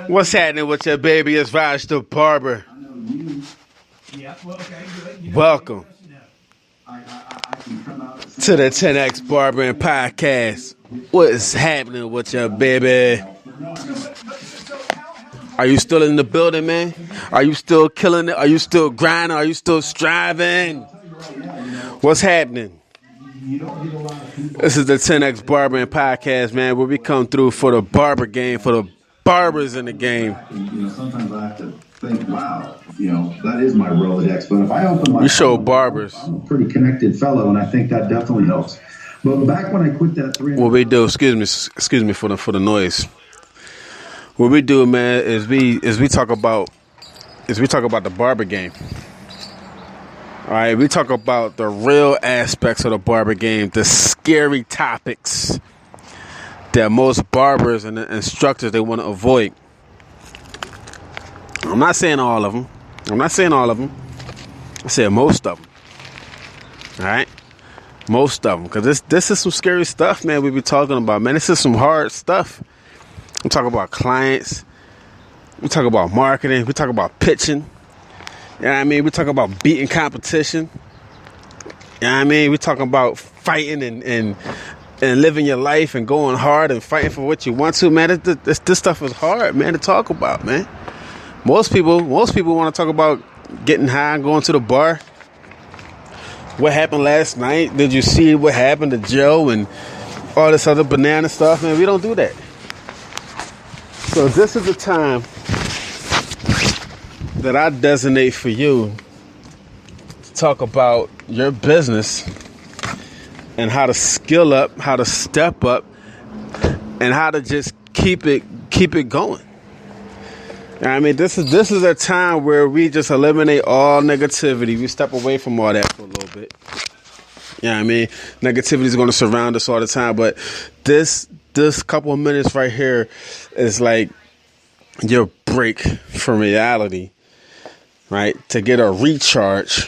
What's happening with your baby? It's Raj the Barber. Welcome to the 10X Barbering Podcast. What is happening with your baby? Are you still in the building, man? Are you still killing it? Are you still grinding? Are you still striving? What's happening? This is the 10X Barbering Podcast, man, where we come through for the barber game, for the barbers in the game. Sometimes I have to think, wow, that is my Rolodex. But if I open my we show barbers. I'm a pretty connected fellow, and I think that definitely helps. But back when I quit that what we do, excuse me for the noise. What we do, man, is we talk about the barber game. All right, we talk about the real aspects of the barber game, the scary topics that most barbers and instructors they want to avoid. I'm not saying all of them. I said most of them. All right, most of them, because this is some scary stuff, man. We be talking about, man. This is some hard stuff. We talk about clients. We talk about marketing. We talk about pitching. You know what I mean? We talk about beating competition. You know what I mean? We talking about fighting and living your life and going hard and fighting for what you want to, man. This stuff is hard, man, to talk about, man. Most people want to talk about getting high and going to the bar. What happened last night? Did you see what happened to Joe and all this other banana stuff, man? We don't do that. So this is the time that I designate for you to talk about your business and how to skill up, how to step up, and how to just keep it going. I mean, this is a time where we just eliminate all negativity. We step away from all that for a little bit. You know what I mean? Negativity is going to surround us all the time, but this couple of minutes right here is like your break from reality. Right, to get a recharge,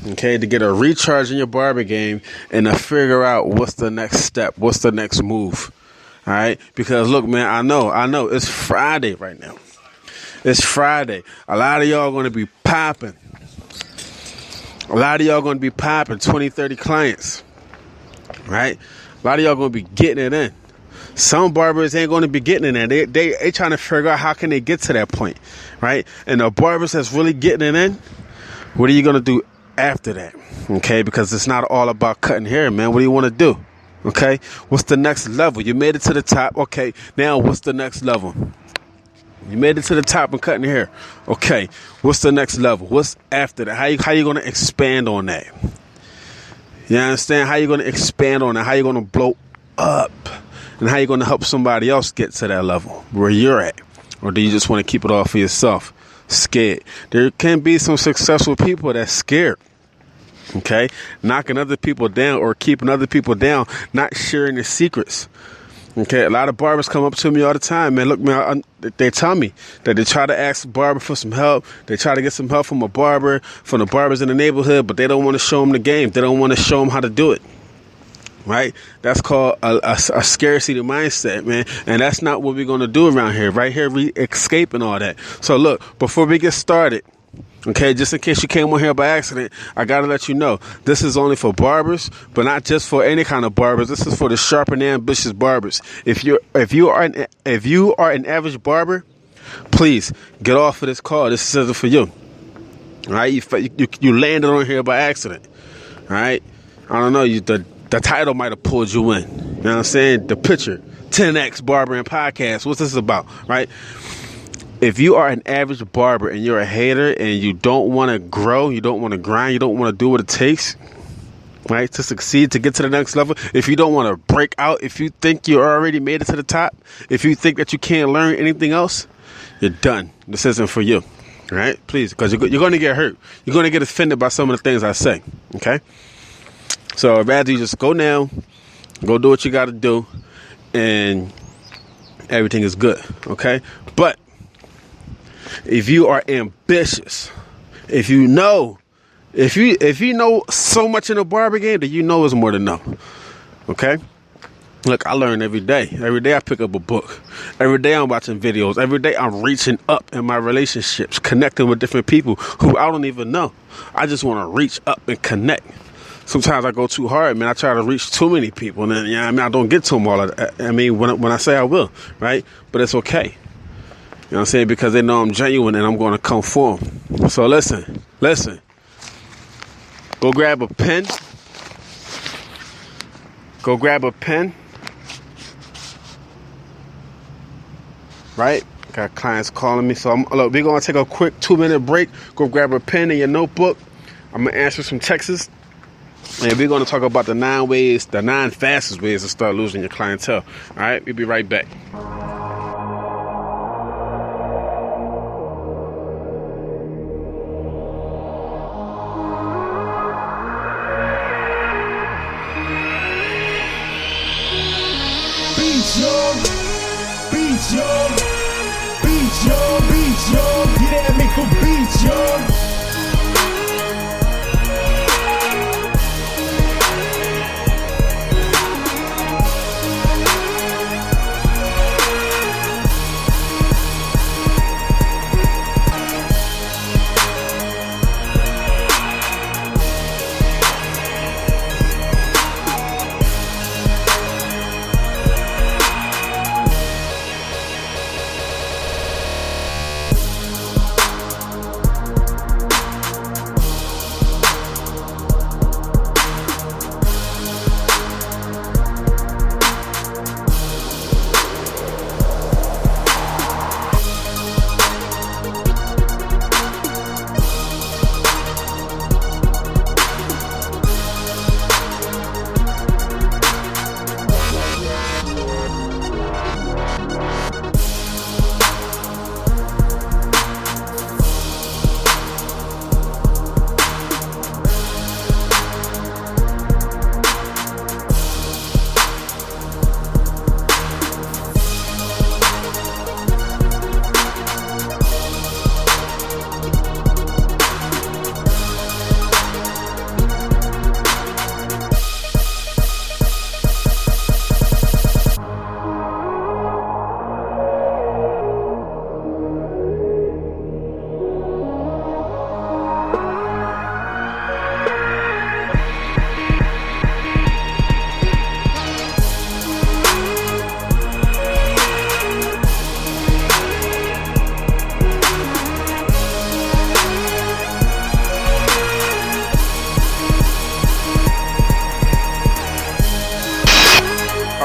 okay, to get a recharge in your barber game and to figure out what's the next step, what's the next move, all right? Because look, man, I know, it's Friday right now. It's Friday. A lot of y'all going to be popping. 20, 30 clients, right? A lot of y'all going to be getting it in. Some barbers ain't going to be getting in there. They trying to figure out how can they get to that point, right? And the barbers that's really getting it in, what are you going to do after that? Okay, because it's not all about cutting hair, man. What do you want to do? Okay, what's the next level? You made it to the top. Okay, now what's the next level? You made it to the top and cutting hair. Okay, what's the next level? What's after that? How you going to expand on that? You understand? How you going to expand on that? How you going to blow up? And how you going to help somebody else get to that level where you're at? Or do you just want to keep it all for yourself? Scared. There can be some successful people that's scared. Okay? Knocking other people down or keeping other people down, not sharing their secrets. Okay? A lot of barbers come up to me all the time, man. Look, man, they tell me that they try to ask a barber for some help. They try to get some help from a barber, from the barbers in the neighborhood, but they don't want to show them the game. They don't want to show them how to do it. Right? That's called a scarcity mindset, man. And that's not what we're going to do around here. Right here, we escaping all that. So look, before we get started, okay, just in case you came on here by accident, I got to let you know, this is only for barbers, but not just for any kind of barbers. This is for the sharp and ambitious barbers. If you are an average barber, please get off of this call. This isn't for you. All right? You landed on here by accident. All right? I don't know, the title might have pulled you in. You know what I'm saying? The picture, 10X Barbering Podcast. What's this about, right? If you are an average barber and you're a hater and you don't want to grow, you don't want to grind, you don't want to do what it takes, right, to succeed, to get to the next level, if you don't want to break out, if you think you already made it to the top, if you think that you can't learn anything else, you're done. This isn't for you, right? Please, because you're going to get hurt. You're going to get offended by some of the things I say, okay? So I'd rather you just go now, go do what you got to do, and everything is good, okay? But if you are ambitious, if you know so much in the barber game, then you know it's more than enough, okay? Look, I learn every day. Every day I pick up a book. Every day I'm watching videos. Every day I'm reaching up in my relationships, connecting with different people who I don't even know. I just want to reach up and connect. Sometimes I go too hard, man. I try to reach too many people, and then, I don't get to them all. When I say I will, right? But it's okay. You know what I'm saying? Because they know I'm genuine and I'm going to come for them. So listen. Go grab a pen. Right? Got clients calling me. So we're going to take a quick 2-minute break. Go grab a pen and your notebook. I'm going to answer some texts. And we're going to talk about the 9 fastest ways to start losing your clientele. All right? We'll be right back. Beach, yo, dynamico beach, yo.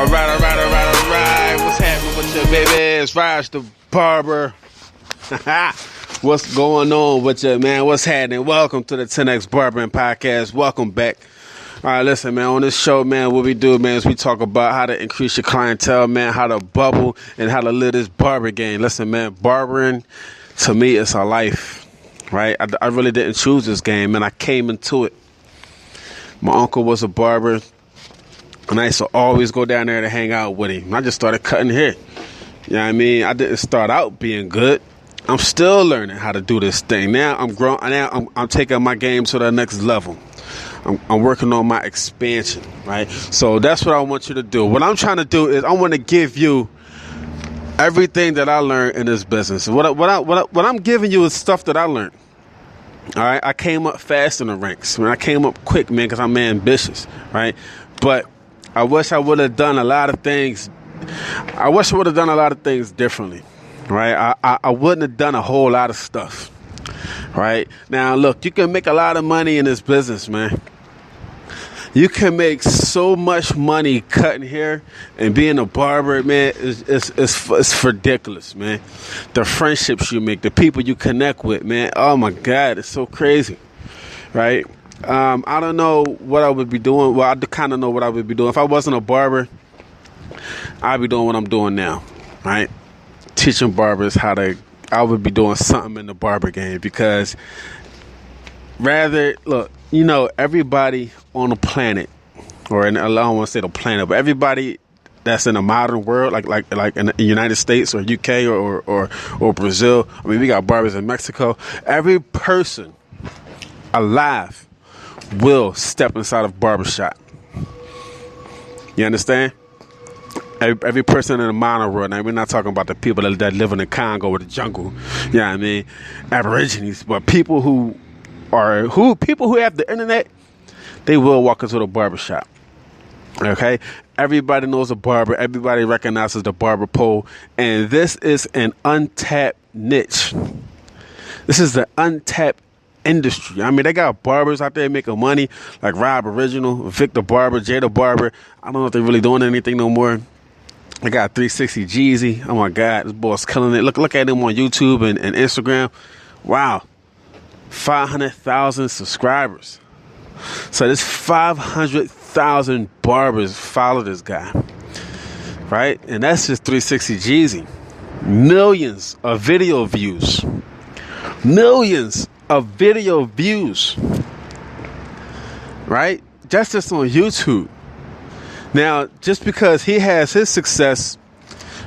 All right. What's happening with you, baby? It's Raj the Barber. What's going on with you, man? What's happening? Welcome to the 10X Barbering Podcast. Welcome back. All right, listen, man. On this show, man, what we do, man, is we talk about how to increase your clientele, man, how to bubble, and how to live this barber game. Listen, man, barbering, to me, it's a life, right? I really didn't choose this game, man. I came into it. My uncle was a barber, and I used to always go down there to hang out with him. I just started cutting hair. You know what I mean? I didn't start out being good. I'm still learning how to do this thing. Now I'm growing. Now I'm taking my game to the next level. I'm working on my expansion, right? So that's what I want you to do. What I'm trying to do is I want to give you everything that I learned in this business. What I'm giving you is stuff that I learned. All right, I came up fast in the ranks. I came up quick, man, because I'm ambitious, right? But I wish I would have done a lot of things. I wish I would have done a lot of things differently, right? I wouldn't have done a whole lot of stuff, right? Now, look, you can make a lot of money in this business, man. You can make so much money cutting hair and being a barber, man. It's ridiculous, man. The friendships you make, the people you connect with, man. Oh my God, it's so crazy, right? I don't know what I would be doing. Well, I kind of know what I would be doing. If I wasn't a barber, I'd be doing what I'm doing now, right? Teaching barbers I would be doing something in the barber game because everybody on the planet, I don't want to say the planet, but everybody that's in the modern world, like in the United States or UK or Brazil. I mean, we got barbers in Mexico. Every person alive will step inside of barbershop. You understand? Every person in the modern world. Now, we're not talking about the people that live in the Congo or the jungle. You know what I mean? Aborigines. But people who have the internet, they will walk into the barbershop. Okay? Everybody knows a barber. Everybody recognizes the barber pole. And this is an untapped niche. This is the untapped industry. I mean, they got barbers out there making money, like Rob Original, Victor Barber, Jada Barber. I don't know if they're really doing anything no more. I got 360 Jeezy. Oh my God, this boy's killing it. Look at him on YouTube and Instagram. Wow, 500,000 subscribers. So there's 500,000 barbers follow this guy, right? And that's just 360 Jeezy. Millions of video views. Millions of video views, right? Just on YouTube. Now, just because he has his success,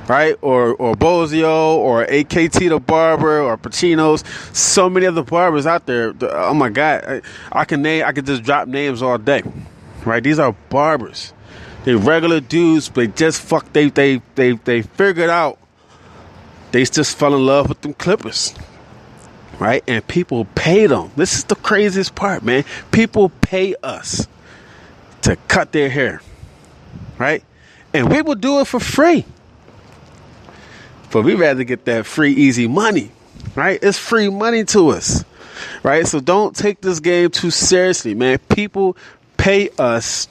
right, or Bozio, or AKT the barber, or Pacino's, so many other barbers out there. Oh my God, I can just drop names all day, right? These are barbers. They regular dudes, but they figured out. They just fell in love with them clippers. Right? And people pay them. This is the craziest part, man. People pay us to cut their hair. Right? And we will do it for free. But we rather get that free, easy money. Right? It's free money to us. Right? So don't take this game too seriously, man. People pay us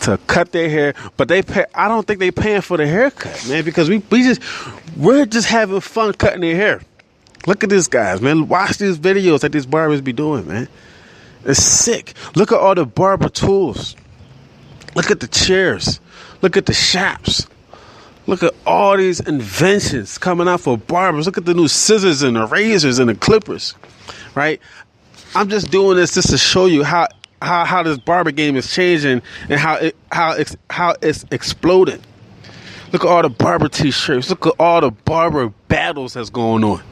to cut their hair, but I don't think they paying for the haircut, man, because we're just having fun cutting their hair. Look at these guys, man. Watch these videos that these barbers be doing, man. It's sick. Look at all the barber tools. Look at the chairs. Look at the shops. Look at all these inventions coming out for barbers. Look at the new scissors and the razors and the clippers, right? I'm just doing this just to show you how this barber game is changing and how it's exploding. Look at all the barber t-shirts. Look at all the barber battles that's going on.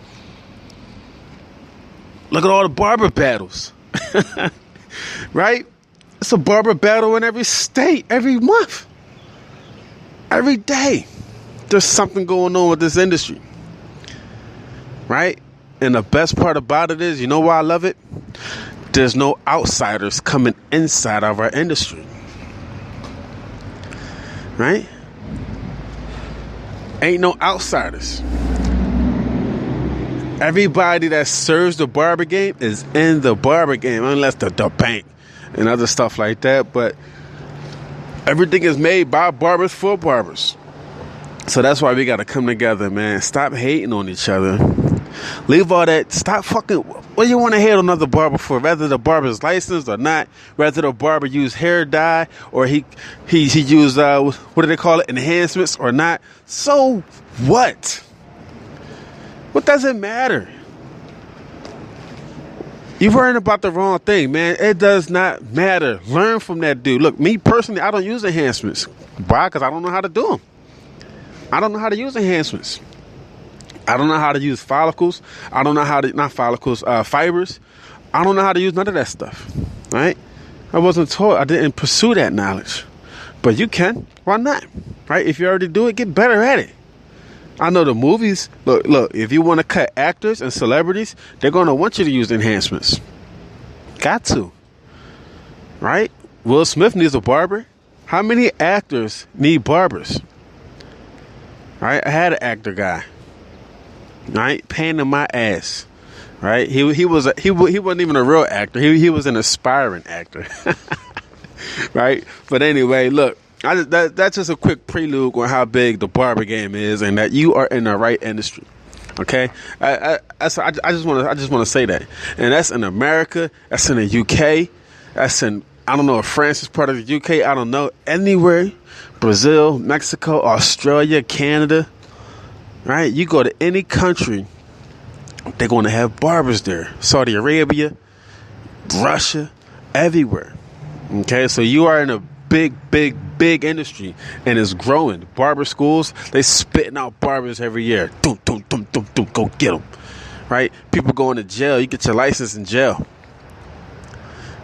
Look at all the barber battles. Right? It's a barber battle in every state, every month. Every day. There's something going on with this industry. Right? And the best part about it is, you know why I love it? There's no outsiders coming inside of our industry. Right? Ain't no outsiders. Everybody that serves the barber game is in the barber game, unless the bank and other stuff like that. But everything is made by barbers for barbers. So that's why we got to come together, man. Stop hating on each other. Leave all that. Stop fucking. What do you want to hate on another barber for? Whether the barber's licensed or not, whether the barber used hair dye or he used, what do they call it, enhancements or not. So what? What does it matter? You're worrying about the wrong thing, man. It does not matter. Learn from that dude. Look, me personally, I don't use enhancements. Why? Because I don't know how to do them. I don't know how to use enhancements. I don't know how to use follicles. I don't know how to, not follicles, fibers. I don't know how to use none of that stuff, right? I wasn't taught. I didn't pursue that knowledge. But you can. Why not? Right? If you already do it, get better at it. I know the movies. Look, if you want to cut actors and celebrities, they're going to want you to use enhancements. Got to. Right? Will Smith needs a barber. How many actors need barbers? Right? I had an actor guy. Right? Pain in my ass. Right? He wasn't even a real actor. He was an aspiring actor. Right? But anyway, look. That's just a quick prelude on how big the barber game is, and that you are in the right industry. Okay, I just want to say that, and that's in America. That's in the UK. That's in, I don't know if France is part of the UK. I don't know, anywhere, Brazil, Mexico, Australia, Canada. Right? You go to any country, they're going to have barbers there. Saudi Arabia, Russia, everywhere. Okay, so you are in a big industry, and it's growing. Barber schools, they spitting out barbers every year. Go get them. Right? People going to jail. You get your license in jail.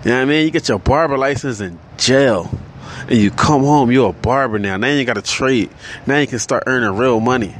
You know what I mean? You get your barber license in jail. and you come home, you're a barber now. Now you got to trade. Now you can start earning real money.